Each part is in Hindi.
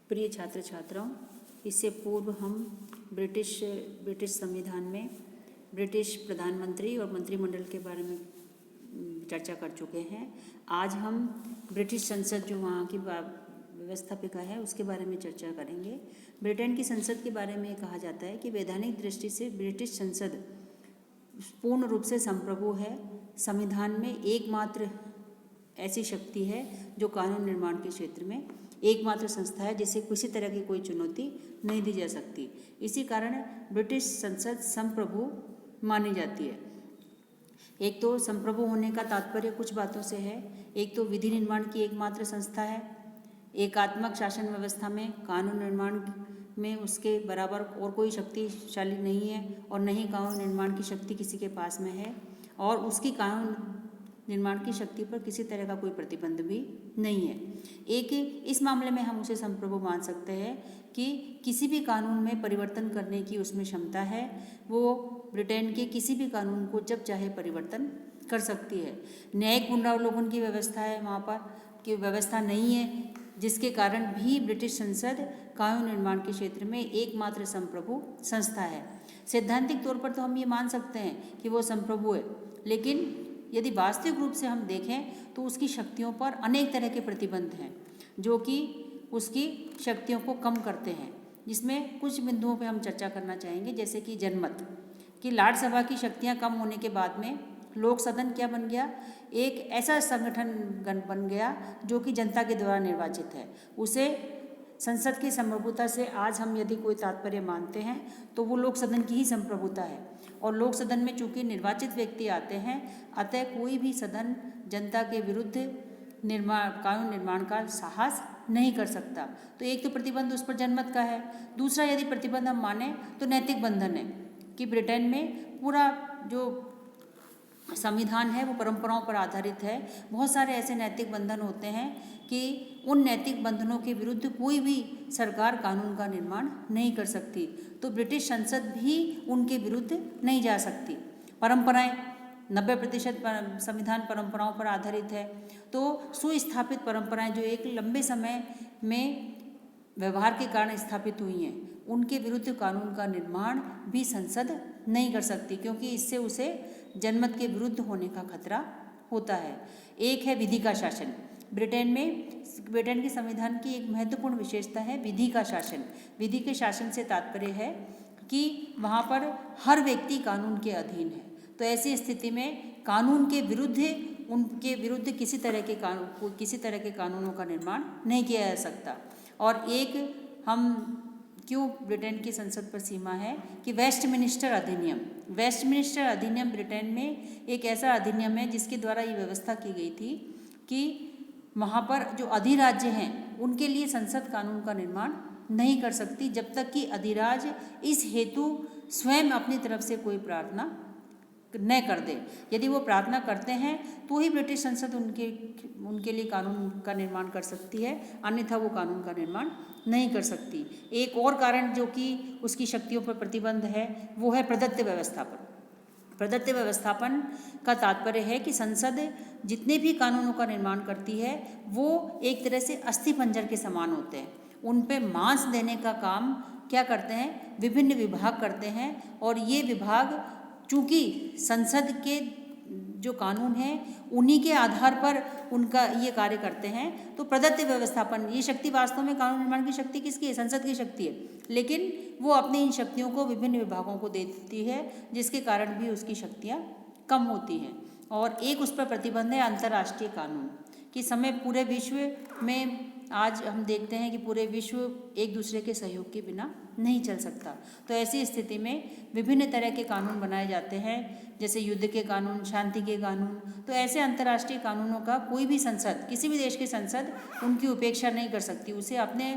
प्रिय छात्र छात्राओं, इससे पूर्व हम ब्रिटिश संविधान में ब्रिटिश प्रधानमंत्री और मंत्रिमंडल के बारे में चर्चा कर चुके हैं। आज हम ब्रिटिश संसद जो वहाँ की व्यवस्थापिका है उसके बारे में चर्चा करेंगे। ब्रिटेन की संसद के बारे में कहा जाता है कि वैधानिक दृष्टि से ब्रिटिश संसद पूर्ण रूप से संप्रभु है। संविधान में एकमात्र ऐसी शक्ति है जो कानून निर्माण के क्षेत्र में एकमात्र संस्था है जिसे किसी तरह की कोई चुनौती नहीं दी जा सकती। इसी कारण ब्रिटिश संसद संप्रभु मानी जाती है। एक तो संप्रभु होने का तात्पर्य कुछ बातों से है। एक तो विधि निर्माण की एकमात्र संस्था है। एकात्मक शासन व्यवस्था में कानून निर्माण में उसके बराबर और कोई शक्तिशाली नहीं है और न ही कानून निर्माण की शक्ति किसी के पास में है, और उसकी कानून निर्माण की शक्ति पर किसी तरह का कोई प्रतिबंध भी नहीं है। एक इस मामले में हम उसे संप्रभु मान सकते हैं कि किसी भी कानून में परिवर्तन करने की उसमें क्षमता है। वो ब्रिटेन के किसी भी कानून को जब चाहे परिवर्तन कर सकती है। न्यायिक पुनरावलोकन की व्यवस्था है वहाँ पर की व्यवस्था नहीं है, जिसके कारण भी ब्रिटिश संसद कानून निर्माण के क्षेत्र में एकमात्र संप्रभु संस्था है। सैद्धांतिक तौर पर तो हम ये मान सकते हैं कि वो संप्रभु है, लेकिन यदि वास्तविक रूप से हम देखें तो उसकी शक्तियों पर अनेक तरह के प्रतिबंध हैं जो कि उसकी शक्तियों को कम करते हैं, जिसमें कुछ बिंदुओं पे हम चर्चा करना चाहेंगे। जैसे कि जनमत कि लाट सभा की शक्तियां कम होने के बाद में लोक सदन क्या बन गया, एक ऐसा संगठन बन गया जो कि जनता के द्वारा निर्वाचित है। उसे संसद की संप्रभुता से आज हम यदि कोई तात्पर्य मानते हैं तो वो लोक सदन की ही संप्रभुता है, और लोक सदन में चूंकि निर्वाचित व्यक्ति आते हैं, अतः कोई भी सदन जनता के विरुद्ध कानून निर्माण का साहस नहीं कर सकता। तो एक तो प्रतिबंध उस पर जनमत का है। दूसरा यदि प्रतिबंध हम माने तो नैतिक बंधन है कि ब्रिटेन में पूरा जो संविधान है वो परंपराओं पर आधारित है। बहुत सारे ऐसे नैतिक बंधन होते हैं कि उन नैतिक बंधनों के विरुद्ध कोई भी सरकार कानून का निर्माण नहीं कर सकती। तो ब्रिटिश संसद भी उनके विरुद्ध नहीं जा सकती। परंपराएं 90% संविधान परंपराओं पर आधारित है। तो सुस्थापित परंपराएं जो एक लंबे समय में व्यवहार के कारण स्थापित हुई हैं, उनके विरुद्ध कानून का निर्माण भी संसद नहीं कर सकती, क्योंकि इससे उसे जनमत के विरुद्ध होने का खतरा होता है। एक है विधि का शासन। ब्रिटेन के संविधान की एक महत्वपूर्ण विशेषता है विधि का शासन। विधि के शासन से तात्पर्य है कि वहाँ पर हर व्यक्ति कानून के अधीन है। तो ऐसी स्थिति में कानून के विरुद्ध उनके विरुद्ध किसी तरह के कानूनों का निर्माण नहीं किया जा सकता। और एक हम क्यों ब्रिटेन की संसद पर सीमा है कि वेस्टमिनिस्टर अधिनियम ब्रिटेन में एक ऐसा अधिनियम है जिसके द्वारा ये व्यवस्था की गई थी कि वहाँ पर जो अधिराज्य हैं उनके लिए संसद कानून का निर्माण नहीं कर सकती जब तक कि अधिराज्य इस हेतु स्वयं अपनी तरफ से कोई प्रार्थना न कर दे। यदि वो प्रार्थना करते हैं तो ही ब्रिटिश संसद उनके लिए कानून का निर्माण कर सकती है, अन्यथा वो कानून का निर्माण नहीं कर सकती। एक और कारण जो कि उसकी शक्तियों पर प्रतिबंध है वो है प्रदत्त व्यवस्थापन। प्रदत्त व्यवस्थापन का तात्पर्य है कि संसद जितने भी कानूनों का निर्माण करती है वो एक तरह से अस्थि पंजर के समान होते हैं। उन पे मांस देने का काम क्या करते हैं, विभिन्न विभाग करते हैं, और ये विभाग चूँकि संसद के जो कानून हैं उन्हीं के आधार पर उनका ये कार्य करते हैं। तो प्रदत्त व्यवस्थापन, ये शक्ति वास्तव में कानून निर्माण की शक्ति किसकी है, संसद की शक्ति है, लेकिन वो अपनी इन शक्तियों को विभिन्न विभागों को देती है, जिसके कारण भी उसकी शक्तियाँ कम होती हैं। और एक उस पर प्रतिबंध है अंतर्राष्ट्रीय कानून कि समय पूरे विश्व में आज हम देखते हैं कि पूरे विश्व एक दूसरे के सहयोग के बिना नहीं चल सकता। तो ऐसी स्थिति में विभिन्न तरह के कानून बनाए जाते हैं, जैसे युद्ध के कानून, शांति के कानून। तो ऐसे अंतर्राष्ट्रीय कानूनों का कोई भी संसद, किसी भी देश की संसद उनकी उपेक्षा नहीं कर सकती। उसे अपने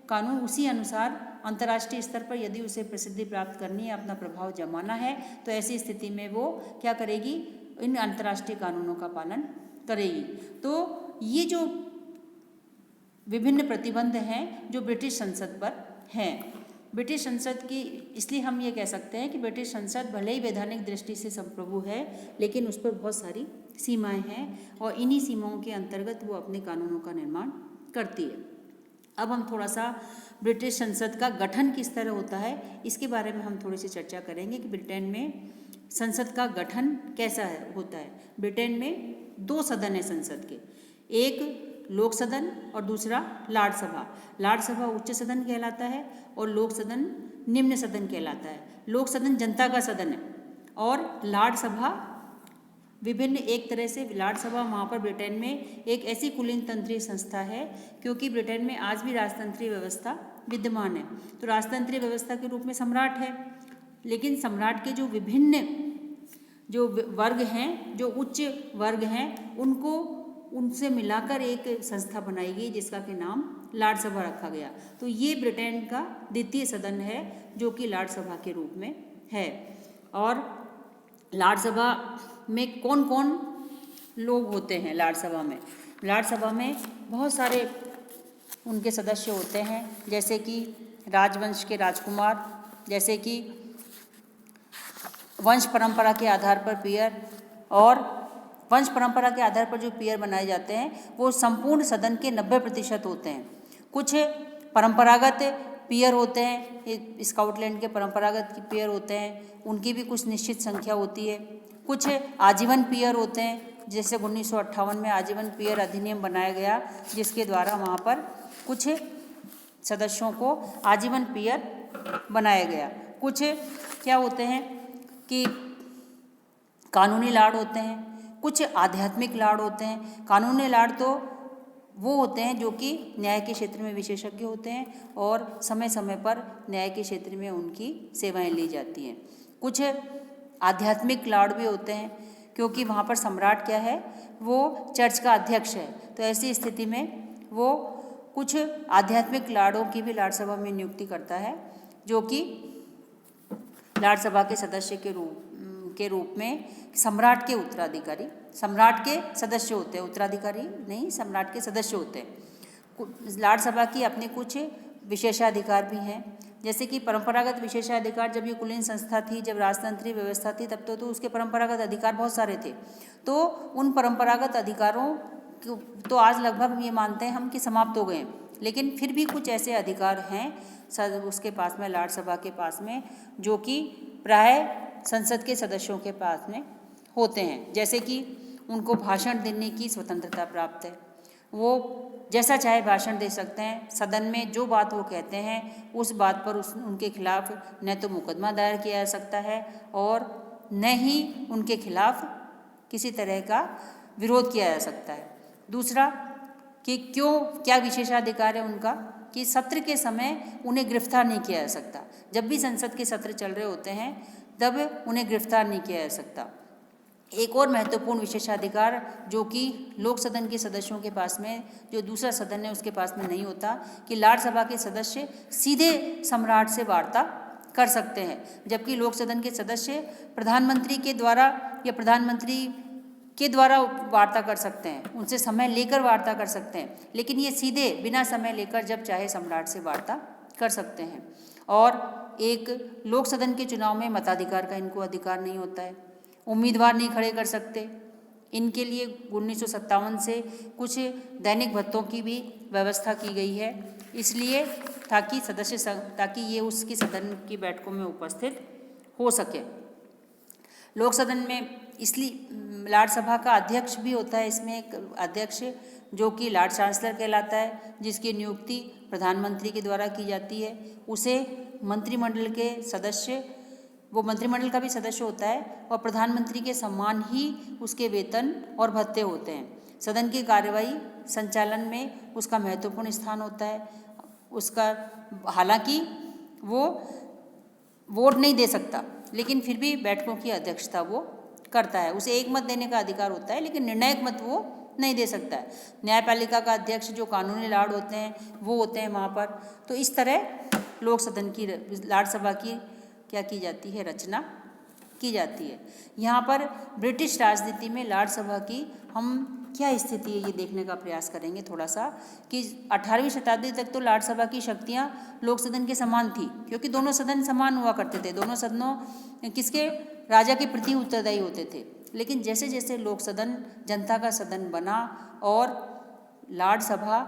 कानून उसी अनुसार अंतर्राष्ट्रीय स्तर पर यदि उसे प्रसिद्धि प्राप्त करनी है, अपना प्रभाव जमाना है, तो ऐसी स्थिति में वो क्या करेगी, इन अंतर्राष्ट्रीय कानूनों का पालन करेगी। तो ये जो विभिन्न प्रतिबंध हैं जो ब्रिटिश संसद पर हैं, ब्रिटिश संसद की, इसलिए हम ये कह सकते हैं कि ब्रिटिश संसद भले ही वैधानिक दृष्टि से संप्रभु है, लेकिन उस पर बहुत सारी सीमाएं हैं और इन्हीं सीमाओं के अंतर्गत वो अपने कानूनों का निर्माण करती है। अब हम थोड़ा सा ब्रिटिश संसद का गठन किस तरह होता है इसके बारे में हम थोड़ी सी चर्चा करेंगे कि ब्रिटेन में संसद का गठन कैसा होता है। ब्रिटेन में 2 सदन है संसद के, एक लोक सदन और दूसरा लाड सभा। लाड सभा उच्च सदन कहलाता है और लोक सदन निम्न सदन कहलाता है। लोक सदन जनता का सदन है और लाड सभा विभिन्न एक तरह से लाड सभा वहाँ पर ब्रिटेन में एक ऐसी कुलीन तंत्रीय संस्था है, क्योंकि ब्रिटेन में आज भी राजतंत्रीय व्यवस्था विद्यमान है। तो राजतंत्रीय व्यवस्था के रूप में सम्राट है, लेकिन सम्राट के जो विभिन्न जो वर्ग हैं, जो उच्च वर्ग हैं, उनको उनसे मिलाकर एक संस्था बनाई गई जिसका के नाम लाड सभा रखा गया। तो ये ब्रिटेन का द्वितीय सदन है जो कि लाड सभा के रूप में है। और लाड सभा में कौन कौन लोग होते हैं? लाड सभा में बहुत सारे उनके सदस्य होते हैं, जैसे कि राजवंश के राजकुमार, जैसे कि वंश परंपरा के आधार पर पीयर, और वंश परंपरा के आधार पर जो पीयर बनाए जाते हैं वो संपूर्ण सदन के 90% होते हैं। कुछ परंपरागत पीयर होते हैं, स्कॉटलैंड के परंपरागत पीयर होते हैं, उनकी भी कुछ निश्चित संख्या होती है। कुछ आजीवन पीयर होते हैं, जैसे 1958 में आजीवन पीयर अधिनियम बनाया गया, जिसके द्वारा वहाँ पर कुछ सदस्यों को आजीवन पीयर बनाया गया। कुछ क्या होते हैं कि कानूनी लाड होते हैं, कुछ आध्यात्मिक लाड होते हैं। कानूनी लाड तो वो होते हैं जो कि न्याय के क्षेत्र में विशेषज्ञ होते हैं और समय समय पर न्याय के क्षेत्र में उनकी सेवाएं ली जाती हैं। कुछ आध्यात्मिक लाड भी होते हैं, क्योंकि वहाँ पर सम्राट क्या है, वो चर्च का अध्यक्ष है। तो ऐसी स्थिति में वो कुछ आध्यात्मिक लाडों की भी लाड सभा में नियुक्ति करता है, जो कि लाड सभा के सदस्य के रूप में सम्राट के उत्तराधिकारी, सम्राट के सदस्य होते हैं, उत्तराधिकारी नहीं, सम्राट के सदस्य होते हैं। लाड सभा की अपने कुछ विशेषाधिकार भी हैं, जैसे कि परंपरागत विशेषाधिकार। जब ये कुलीन संस्था थी, जब राजतंत्रीय व्यवस्था थी, तब तो उसके परंपरागत अधिकार बहुत सारे थे। तो उन परंपरागत अधिकारों तो आज लगभग ये मानते हैं हम कि समाप्त हो गए, लेकिन फिर भी कुछ ऐसे अधिकार हैं उसके पास में, लाड सभा के पास में, जो कि प्राय संसद के सदस्यों के पास में होते हैं। जैसे कि उनको भाषण देने की स्वतंत्रता प्राप्त है, वो जैसा चाहे भाषण दे सकते हैं। सदन में जो बात वो कहते हैं उस बात पर उनके खिलाफ न तो मुकदमा दायर किया जा सकता है और न ही उनके खिलाफ किसी तरह का विरोध किया जा सकता है। दूसरा कि क्या विशेषाधिकार है उनका कि सत्र के समय उन्हें गिरफ्तार नहीं किया जा सकता। जब भी संसद के सत्र चल रहे होते हैं तब उन्हें गिरफ्तार नहीं किया जा सकता। एक और महत्वपूर्ण विशेषाधिकार जो कि लोक सदन के सदस्यों के पास में, जो दूसरा सदन है उसके पास में नहीं होता, कि लाड सभा के सदस्य सीधे सम्राट से वार्ता कर सकते हैं, जबकि लोक सदन के सदस्य प्रधानमंत्री के द्वारा या प्रधानमंत्री के द्वारा वार्ता कर सकते हैं, उनसे समय लेकर वार्ता कर सकते हैं, लेकिन ये सीधे बिना समय लेकर जब चाहे सम्राट से वार्ता कर सकते हैं। और एक लोक सदन के चुनाव में मताधिकार का इनको अधिकार नहीं होता है, उम्मीदवार नहीं खड़े कर सकते। इनके लिए 1957 से कुछ दैनिक भत्तों की भी व्यवस्था की गई है, इसलिए ताकि ये उसकी सदन की बैठकों में उपस्थित हो सके। लोक सदन में इसलिए लाड सभा का अध्यक्ष भी होता है, इसमें एक अध्यक्ष जो कि लाड चांसलर कहलाता है, जिसकी नियुक्ति प्रधानमंत्री के द्वारा की जाती है। उसे मंत्रिमंडल के सदस्य, वो मंत्रिमंडल का भी सदस्य होता है और प्रधानमंत्री के समान ही उसके वेतन और भत्ते होते हैं। सदन की कार्यवाही संचालन में उसका महत्वपूर्ण स्थान होता है। उसका हालांकि वो वोट नहीं दे सकता, लेकिन फिर भी बैठकों की अध्यक्षता वो करता है। उसे एक मत देने का अधिकार होता है, लेकिन निर्णायक मत वो नहीं दे सकता है। न्यायपालिका का अध्यक्ष जो कानूनी लाड होते हैं वो होते हैं वहाँ पर। तो इस तरह लोक सदन की लाड सभा की क्या की जाती है, रचना की जाती है। यहाँ पर ब्रिटिश राजनीति में लाड सभा की हम क्या स्थिति है ये देखने का प्रयास करेंगे थोड़ा सा, कि 18वीं शताब्दी तक तो लाड सभा की शक्तियाँ लोक सदन के समान थी, क्योंकि दोनों सदन समान हुआ करते थे, दोनों सदनों किसके, राजा के प्रति उत्तरदायी होते थे। लेकिन जैसे जैसे लोक सदन जनता का सदन बना और लाड सभा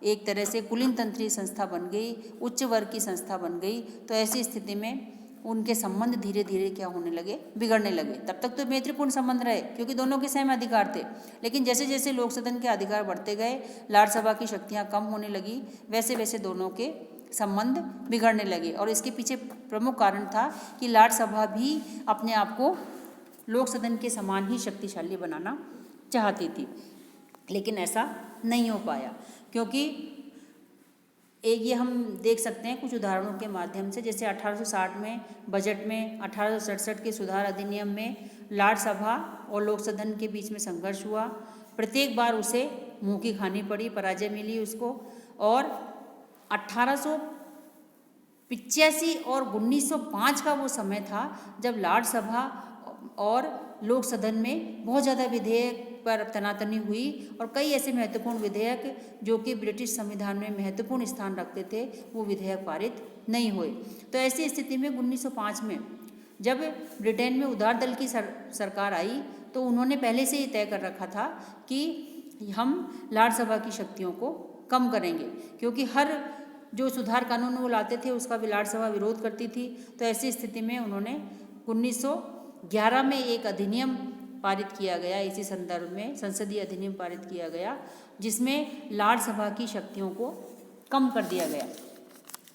एक तरह से कुलीन तंत्रीय संस्था बन गई, उच्च वर्ग की संस्था बन गई, तो ऐसी स्थिति में उनके संबंध धीरे धीरे क्या होने लगे, बिगड़ने लगे। तब तक तो मैत्रीपूर्ण संबंध रहे क्योंकि दोनों के समान अधिकार थे, लेकिन जैसे जैसे लोक सदन के अधिकार बढ़ते गए, लाट सभा की शक्तियाँ कम होने लगी, वैसे वैसे दोनों के संबंध बिगड़ने लगे। और इसके पीछे प्रमुख कारण था कि लाट सभा भी अपने आप को लोक सदन के समान ही शक्तिशाली बनाना चाहती थी, लेकिन ऐसा नहीं हो पाया क्योंकि एक ये हम देख सकते हैं कुछ उदाहरणों के माध्यम से। जैसे 1860 में बजट में 1867 के सुधार अधिनियम में लाट सभा और लोक सदन के बीच में संघर्ष हुआ। प्रत्येक बार उसे मुंह की खानी पड़ी, पराजय मिली उसको। और 1885 और 1905 का वो समय था जब लाट सभा और लोक सदन में बहुत ज़्यादा विधेयक पर तनातनी हुई और कई ऐसे महत्वपूर्ण विधेयक जो कि ब्रिटिश संविधान में महत्वपूर्ण स्थान रखते थे, वो विधेयक पारित नहीं हुए। तो ऐसी स्थिति में 1905 में जब ब्रिटेन में उदार दल की सरकार आई तो उन्होंने पहले से ही तय कर रखा था कि हम लाट सभा की शक्तियों को कम करेंगे, क्योंकि हर जो सुधार कानून वो लाते थे उसका भी लाट सभा विरोध करती थी। तो ऐसी स्थिति में उन्होंने 1911 में एक अधिनियम पारित किया गया, इसी संदर्भ में संसदीय अधिनियम पारित किया गया जिसमें लाट सभा की शक्तियों को कम कर दिया गया।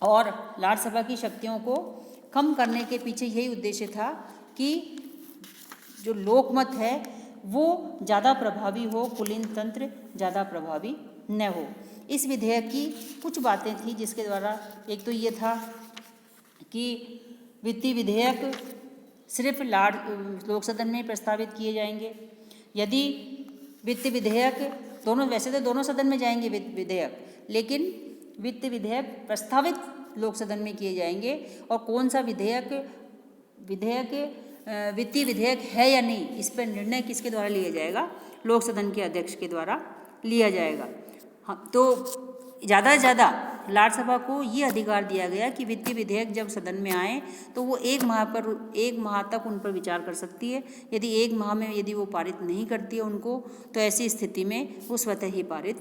और लाट सभा की शक्तियों को कम करने के पीछे यही उद्देश्य था कि जो लोकमत है वो ज़्यादा प्रभावी हो, कुलीन तंत्र ज़्यादा प्रभावी न हो। इस विधेयक की कुछ बातें थी जिसके द्वारा, एक तो ये था कि वित्तीय विधेयक सिर्फ लोक सदन में प्रस्तावित किए जाएंगे। यदि वित्त विधेयक दोनों, वैसे तो दोनों सदन में जाएंगे विधेयक, लेकिन वित्त विधेयक प्रस्तावित लोक सदन में किए जाएंगे। और कौन सा वित्तीय विधेयक है या नहीं, इस पर निर्णय किसके द्वारा लिया जाएगा, लोक सदन के अध्यक्ष के द्वारा लिया जाएगा। हाँ, तो ज़्यादा से ज़्यादा लाट सभा को ये अधिकार दिया गया कि वित्तीय विधेयक जब सदन में आए तो वो एक माह तक उन पर विचार कर सकती है। यदि एक माह में यदि वो पारित नहीं करती है उनको, तो ऐसी स्थिति में वो स्वतः ही पारित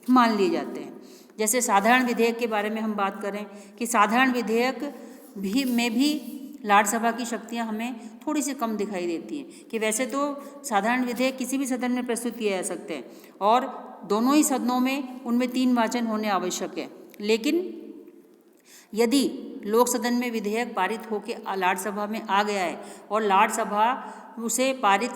मान लिए जाते हैं। जैसे साधारण विधेयक के बारे में हम बात करें कि साधारण विधेयक में भी लाट सभा की शक्तियां हमें थोड़ी सी कम दिखाई देती हैं कि वैसे तो साधारण विधेयक किसी भी सदन में प्रस्तुत किए जा सकते हैं और दोनों ही सदनों में उनमें 3 वाचन होने आवश्यक है। लेकिन यदि लोक सदन में विधेयक पारित होकर लाट सभा में आ गया है और लाट सभा उसे पारित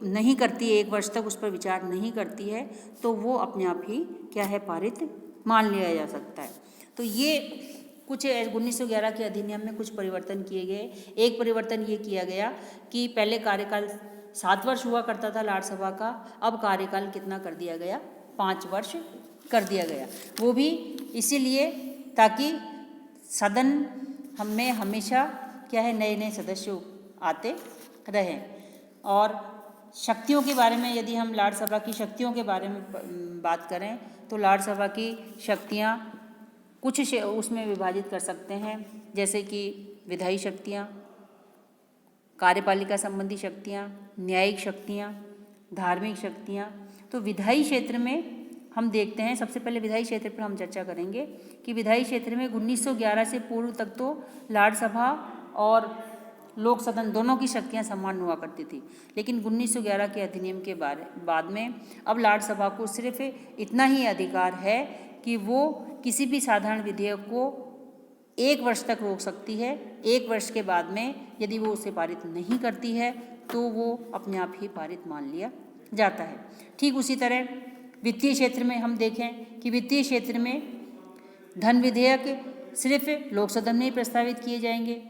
नहीं करती है, 1 वर्ष तक उस पर विचार नहीं करती है, तो वो अपने आप ही क्या है, पारित मान लिया जा सकता है। तो ये कुछ 1911 के अधिनियम में कुछ परिवर्तन किए गए। एक परिवर्तन ये किया गया कि पहले कार्यकाल 7 वर्ष हुआ करता था लाट सभा का, अब कार्यकाल कितना कर दिया गया, 5 वर्ष कर दिया गया। वो भी इसीलिए ताकि सदन में हमेशा क्या है, नए नए सदस्य आते रहें। और शक्तियों के बारे में यदि हम लाट सभा की शक्तियों के बारे में बात करें तो लाट सभा की शक्तियाँ कुछ उसमें विभाजित कर सकते हैं, जैसे कि विधायी शक्तियाँ, कार्यपालिका संबंधी शक्तियाँ, न्यायिक शक्तियाँ, धार्मिक शक्तियाँ। तो विधायी क्षेत्र में हम देखते हैं, सबसे पहले विधायी क्षेत्र पर हम चर्चा करेंगे कि विधायी क्षेत्र में 1911 से पूर्व तक तो लाट सभा और लोक सदन दोनों की शक्तियां समान हुआ करती थी। लेकिन 1911 के अधिनियम के बाद में अब लाट सभा को सिर्फ इतना ही अधिकार है कि वो किसी भी साधारण विधेयक को 1 वर्ष तक रोक सकती है। 1 वर्ष के बाद में यदि वो उसे पारित नहीं करती है तो वो अपने आप ही पारित मान लिया जाता है। ठीक उसी तरह वित्तीय क्षेत्र में हम देखें कि वित्तीय क्षेत्र में धन विधेयक सिर्फ लोक सदन में ही प्रस्तावित किए जाएंगे।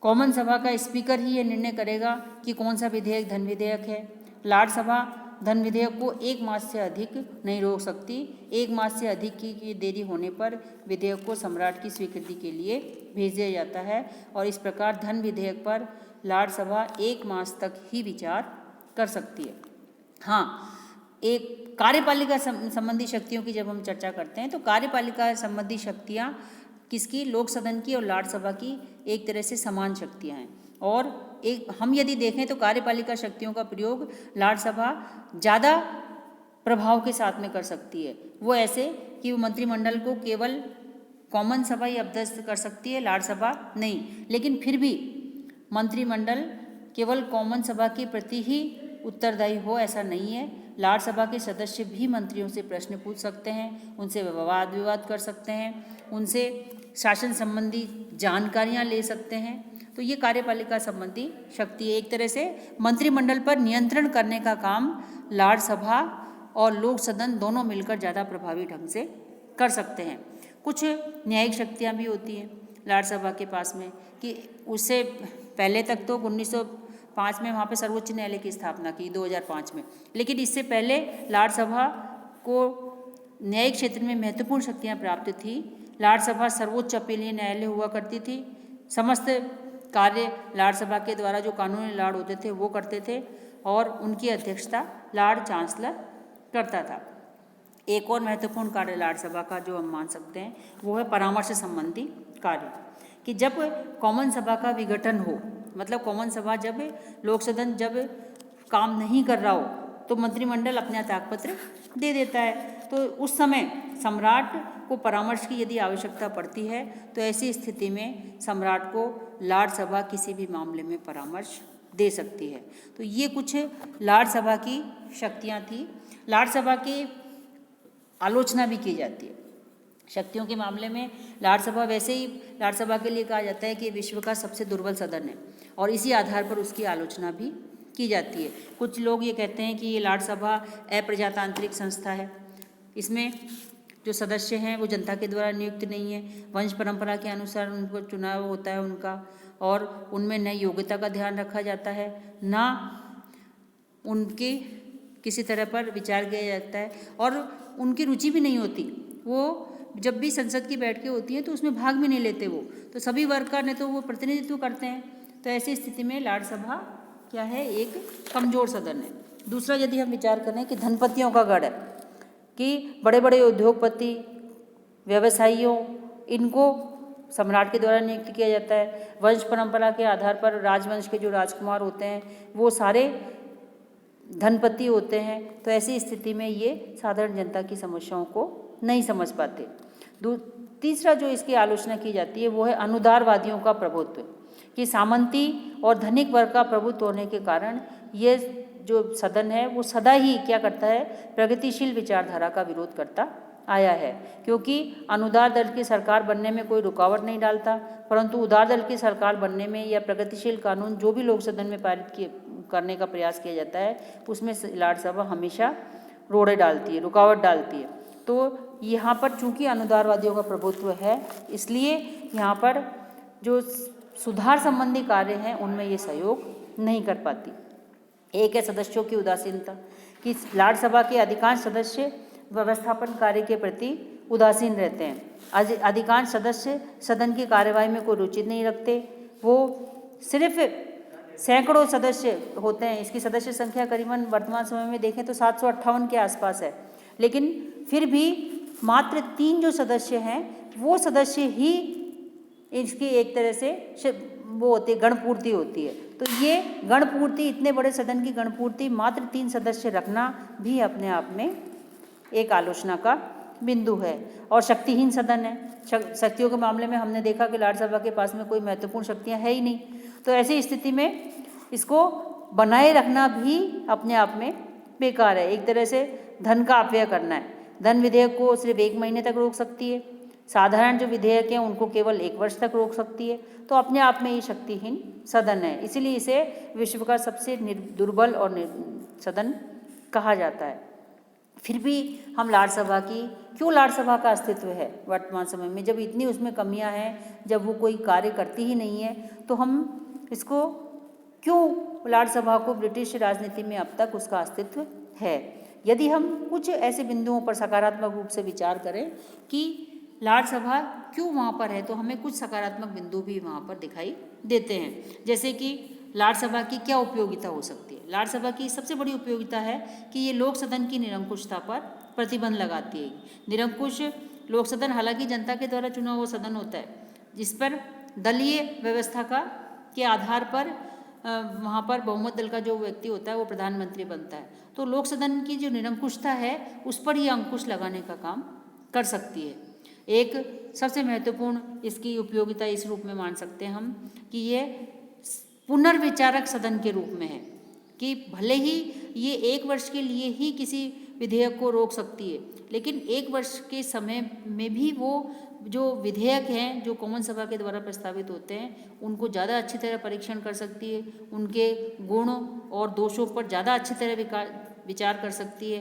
कॉमन सभा का स्पीकर ही ये निर्णय करेगा कि कौन सा विधेयक धन विधेयक है। लाट सभा धन विधेयक को 1 मास से अधिक नहीं रोक सकती। 1 मास से अधिक की देरी होने पर विधेयक को सम्राट की स्वीकृति के लिए भेज दिया जाता है और इस प्रकार धन विधेयक पर लाट सभा 1 मास तक ही विचार कर सकती है। हाँ, एक कार्यपालिका संबंधी शक्तियों की जब हम चर्चा करते हैं तो कार्यपालिका संबंधी शक्तियाँ किसकी, लोक सदन की और लाट सभा की एक तरह से समान शक्तियाँ हैं। और हम यदि देखें तो कार्यपालिका शक्तियों का प्रयोग लाट सभा ज़्यादा प्रभाव के साथ में कर सकती है। वो ऐसे कि वो मंत्रिमंडल को केवल कॉमन सभा ही अध्यक्ष कर सकती है, लाट सभा नहीं। लेकिन फिर भी मंत्रिमंडल केवल कॉमन सभा के प्रति ही उत्तरदायी हो ऐसा नहीं है। लाट सभा के सदस्य भी मंत्रियों से प्रश्न पूछ सकते हैं, उनसे वाद विवाद कर सकते हैं, उनसे शासन संबंधी जानकारियां ले सकते हैं। तो ये कार्यपालिका संबंधी शक्ति है। एक तरह से मंत्रिमंडल पर नियंत्रण करने का काम लाट सभा और लोक सदन दोनों मिलकर ज़्यादा प्रभावी ढंग से कर सकते हैं। कुछ न्यायिक शक्तियाँ भी होती हैं लाट सभा के पास में, कि उससे पहले तक तो 1905 में वहाँ पे सर्वोच्च न्यायालय की स्थापना की 2005 में, लेकिन इससे पहले लाट सभा को न्यायिक क्षेत्र में महत्वपूर्ण शक्तियाँ प्राप्त थी। लाट सभा सर्वोच्च अपीलीय न्यायालय हुआ करती थी। समस्त कार्य लाट सभा के द्वारा जो कानूनी लाड़ होते थे वो करते थे और उनकी अध्यक्षता लार्ड चांसलर करता था। एक और महत्वपूर्ण कार्य लाट सभा का जो हम मान सकते हैं वो है परामर्श संबंधी कार्य, कि जब कॉमन सभा का विघटन हो, मतलब कॉमन सभा जब लोक सदन जब काम नहीं कर रहा हो तो मंत्रिमंडल अपना त्यागपत्र दे देता है। तो उस समय सम्राट को परामर्श की यदि आवश्यकता पड़ती है तो ऐसी स्थिति में सम्राट को लाट सभा किसी भी मामले में परामर्श दे सकती है। तो ये कुछ लाट सभा की शक्तियाँ थी। लाट सभा की आलोचना भी की जाती है शक्तियों के मामले में। लाट सभा वैसे ही लाट सभा के लिए कहा जाता है कि विश्व का सबसे दुर्बल सदन है और इसी आधार पर उसकी आलोचना भी की जाती है। कुछ लोग ये कहते हैं कि ये लाट सभा अप्रजातांत्रिक संस्था है, इसमें जो सदस्य हैं वो जनता के द्वारा नियुक्त नहीं है, वंश परंपरा के अनुसार उनको चुनाव होता है उनका, और उनमें न योग्यता का ध्यान रखा जाता है ना उनके किसी तरह पर विचार किया जाता है और उनकी रुचि भी नहीं होती। वो जब भी संसद की बैठकें होती हैं तो उसमें भाग भी नहीं लेते वो, तो सभी वर्ग का नहीं तो वो प्रतिनिधित्व करते हैं। तो ऐसी स्थिति में लाट सभा क्या है, एक कमज़ोर सदन है। दूसरा यदि हम विचार करें कि धनपतियों का गढ़ है, कि बड़े बड़े उद्योगपति व्यवसायियों इनको सम्राट के द्वारा नियुक्त किया जाता है। वंश परंपरा के आधार पर राजवंश के जो राजकुमार होते हैं वो सारे धनपति होते हैं। तो ऐसी स्थिति में ये साधारण जनता की समस्याओं को नहीं समझ पाते। तीसरा जो इसकी आलोचना की जाती है वो है अनुदारवादियों का प्रभुत्व, कि सामंती और धनिक वर्ग का प्रभुत्व होने के कारण ये जो सदन है वो सदा ही क्या करता है, प्रगतिशील विचारधारा का विरोध करता आया है। क्योंकि अनुदार दल की सरकार बनने में कोई रुकावट नहीं डालता, परंतु उदार दल की सरकार बनने में या प्रगतिशील कानून जो भी लोक सदन में पारित करने का प्रयास किया जाता है उसमें लाट सभा हमेशा रोड़े डालती है, रुकावट डालती है। तो यहाँ पर चूंकि अनुदारवादियों का प्रभुत्व है इसलिए यहाँ पर जो सुधार संबंधी कार्य हैं उनमें ये सहयोग नहीं कर पाती। एक है सदस्यों की उदासीनता, कि लाट सभा के अधिकांश सदस्य व्यवस्थापन कार्य के प्रति उदासीन रहते हैं। अधिकांश सदस्य सदन की कार्यवाही में कोई रुचि नहीं रखते। वो सिर्फ सैकड़ों सदस्य होते हैं, इसकी सदस्य संख्या करीबन वर्तमान समय में देखें तो 758 के आसपास है, लेकिन फिर भी मात्र 3 जो सदस्य हैं वो सदस्य ही इसकी एक तरह से वो होती है, गणपूर्ति होती है। तो ये गणपूर्ति, इतने बड़े सदन की गणपूर्ति मात्र 3 सदस्य रखना भी अपने आप में एक आलोचना का बिंदु है। और शक्तिहीन सदन है, शक्तियों के मामले में हमने देखा कि लाट सभा के पास में कोई महत्वपूर्ण शक्तियाँ है ही नहीं। तो ऐसी स्थिति में इसको बनाए रखना भी अपने आप में बेकार है। एक तरह से धन का अपव्यय करना है। धन विधेयक को सिर्फ 1 महीने तक रोक सकती है, साधारण जो विधेयक हैं उनको केवल 1 वर्ष तक रोक सकती है। तो अपने आप में ये शक्तिहीन सदन है, इसीलिए इसे विश्व का सबसे दुर्बल और सदन कहा जाता है। फिर भी हम लाट सभा की, क्यों लाट सभा का अस्तित्व है वर्तमान समय में, जब इतनी उसमें कमियां हैं, जब वो कोई कार्य करती ही नहीं है, तो हम इसको क्यों लाट सभा को ब्रिटिश राजनीति में अब तक उसका अस्तित्व है। यदि हम कुछ ऐसे बिंदुओं पर सकारात्मक रूप से विचार करें कि लाट सभा क्यों वहाँ पर है, तो हमें कुछ सकारात्मक बिंदु भी वहाँ पर दिखाई देते हैं। जैसे कि लाट सभा की क्या उपयोगिता हो सकती है। लाट सभा की सबसे बड़ी उपयोगिता है कि ये लोक सदन की निरंकुशता पर प्रतिबंध लगाती है। निरंकुश लोक सदन हालांकि जनता के द्वारा चुना हुआ सदन होता है, जिस पर दलीय व्यवस्था के आधार पर वहाँ पर बहुमत दल का जो व्यक्ति होता है वो प्रधानमंत्री बनता है। तो लोक सदन की जो निरंकुशता है उस पर ये अंकुश लगाने का काम कर सकती है। एक सबसे महत्वपूर्ण इसकी उपयोगिता इस रूप में मान सकते हैं हम कि ये पुनर्विचारक सदन के रूप में है, कि भले ही ये 1 वर्ष के लिए ही किसी विधेयक को रोक सकती है, लेकिन 1 वर्ष के समय में भी वो जो विधेयक हैं जो कॉमन सभा के द्वारा प्रस्तावित होते हैं उनको ज़्यादा अच्छी तरह परीक्षण कर सकती है, उनके गुण और दोषों पर ज़्यादा अच्छी तरह विचार कर सकती है,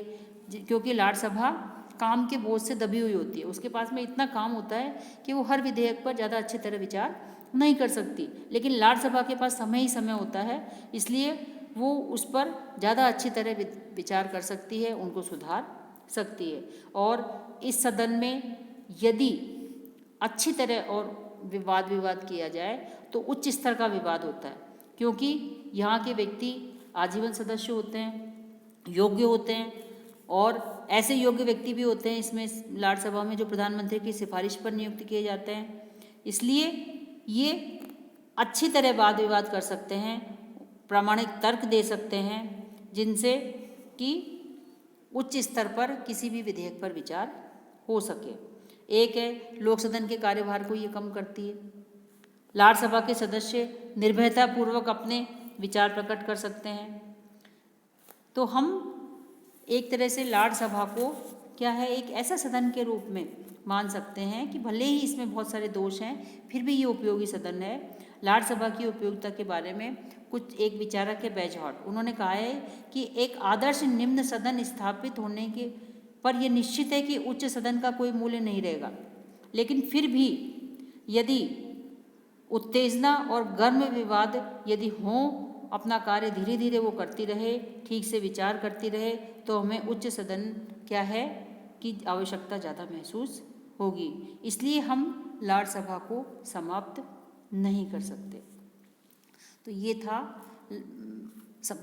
क्योंकि राज्यसभा काम के बोझ से दबी हुई होती है। उसके पास में इतना काम होता है कि वो हर विधेयक पर ज़्यादा अच्छी तरह विचार नहीं कर सकती, लेकिन राज्यसभा के पास समय ही समय होता है, इसलिए वो उस पर ज़्यादा अच्छी तरह विचार कर सकती है, उनको सुधार सकती है। और इस सदन में यदि अच्छी तरह और विवाद किया जाए तो उच्च स्तर का विवाद होता है, क्योंकि यहाँ के व्यक्ति आजीवन सदस्य होते हैं, योग्य होते हैं, और ऐसे योग्य व्यक्ति भी होते हैं इसमें राज्यसभा में जो प्रधानमंत्री की सिफारिश पर नियुक्त किए जाते हैं। इसलिए ये अच्छी तरह वाद विवाद कर सकते हैं, प्रामाणिक तर्क दे सकते हैं, जिनसे कि उच्च स्तर पर किसी भी विधेयक पर विचार हो सके। एक है लोक सदन के कार्यभार को ये कम करती है। राज्यसभा के सदस्य निर्भयतापूर्वक अपने विचार प्रकट कर सकते हैं। तो हम एक तरह से राज्यसभा को क्या है, एक ऐसा सदन के रूप में मान सकते हैं कि भले ही इसमें बहुत सारे दोष हैं फिर भी ये उपयोगी सदन है। राज्यसभा की उपयोगिता के बारे में कुछ एक विचारक है बेजहॉट, उन्होंने कहा है कि एक आदर्श निम्न सदन स्थापित होने के पर यह निश्चित है कि उच्च सदन का कोई मूल्य नहीं रहेगा, लेकिन फिर भी यदि उत्तेजना और गर्म विवाद यदि हों, अपना कार्य धीरे धीरे वो करती रहे, ठीक से विचार करती रहे, तो हमें उच्च सदन क्या है कि आवश्यकता ज़्यादा महसूस होगी। इसलिए हम राज्यसभा को समाप्त नहीं कर सकते। तो ये था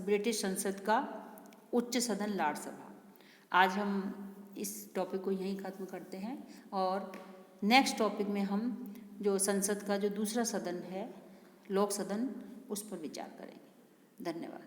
ब्रिटिश संसद का उच्च सदन राज्यसभा। आज हम इस टॉपिक को यहीं ख़त्म करते हैं और नेक्स्ट टॉपिक में हम जो संसद का जो दूसरा सदन है लोक सदन, उस पर विचार करेंगे। धन्यवाद।